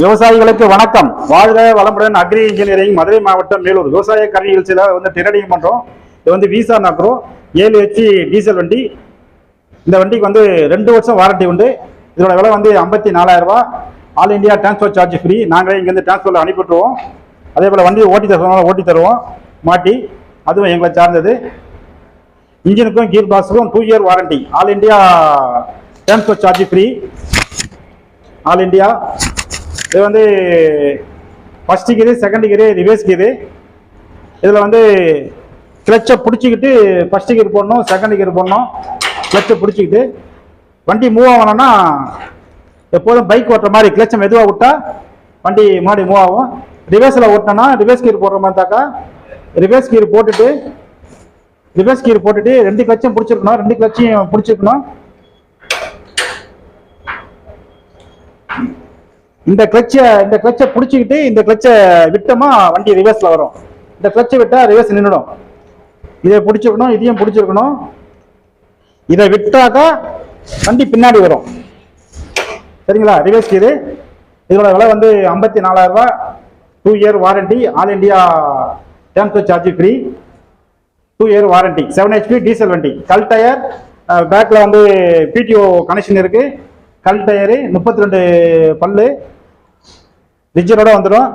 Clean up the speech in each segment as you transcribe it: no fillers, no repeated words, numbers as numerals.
விவசாயிகளுக்கு வணக்கம். வாழ்க வளமுடன். அக்ரி இன்ஜினியரிங், மதுரை மாவட்டம், மேலூர். விவசாய கருவிகள் சில ட்ரேடிங் பண்றோம். இது வீசா நாக்ரோ 7 HP டீசல் வண்டி. இந்த வண்டிக்கு 2 வருஷம் வாரண்டி உண்டு. இதோட விலை 54,000 ரூபாய். All India transport charge free. நாங்களே இங்கேருந்து டிரான்ஸ்போர்ட்ல அனுப்பிட்டுருவோம். அதே போல வண்டி ஓட்டி தருவோம் மாட்டி. அதுவும் எங்களை சார்ந்தது. இன்ஜினுக்கும் கீர் பாக்ஸுக்கும் 2 year warranty. All India transport charge free. All India. இது ஃபர்ஸ்ட் கீரு, செகண்ட் கீரு, ரிவர்ஸ் கீரு. இதில் கிளச்சை பிடிச்சிக்கிட்டு ஃபர்ஸ்ட் கீர் போடணும், செகண்ட் கீர் போடணும். கிளச்சை பிடிச்சிக்கிட்டு வண்டி மூவ் ஆகணும்னா எப்போதும் பைக் ஓட்டுற மாதிரி கிளச்சை மெதுவாக விட்டா வண்டி முன்னாடி மூவ் ஆகும். ரிவர்ஸில் ஓட்டினோன்னா ரிவர்ஸ் கீர் போடுற மாதிரி தாக்கா ரிவர்ஸ் கீர் போட்டுட்டு 2 கிளச்சும் பிடிச்சிருக்கணும். 2 கிளச்சையும் பிடிச்சிருக்கணும். இந்த கிளச்சை பிடிச்சிக்கிட்டு இந்த கிளச்சை விட்டோமா வண்டி ரிவர்ஸ்ல வரும். இந்த கிளச்சை விட்டா ரிவர்ஸ் நின்றுடும். இதை பிடிச்சிருக்கணும், இதையும் பிடிச்சிருக்கணும். இதை விட்டாக்கா வண்டி பின்னாடி வரும். சரிங்களா? ரிவர்ஸ் கீரு. இதோட விலை 54,000 ரூபாய். 2 year warranty. All India transport charge free. 2 year warranty. 7 HP diesel வண்டி. கல் டயர். பேக்ல PTO கனெக்ஷன் இருக்கு. கல் டயரு, 32 பல்லு, ரிஜரோட வந்துடும்.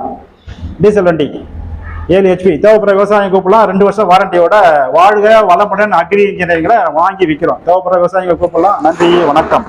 டீசல் வண்டி 7 HP. தேவைப்படுற விவசாயம் கூப்பிடலாம். 2 வருஷம் வாரண்டியோட. வாழ்க வளமுடன் அக்ரி இன்ஜினியரிங்ல வாங்கி விற்கிறோம். தேவைப்படுற விவசாயிகள் கூப்பிடலாம். நன்றி, வணக்கம்.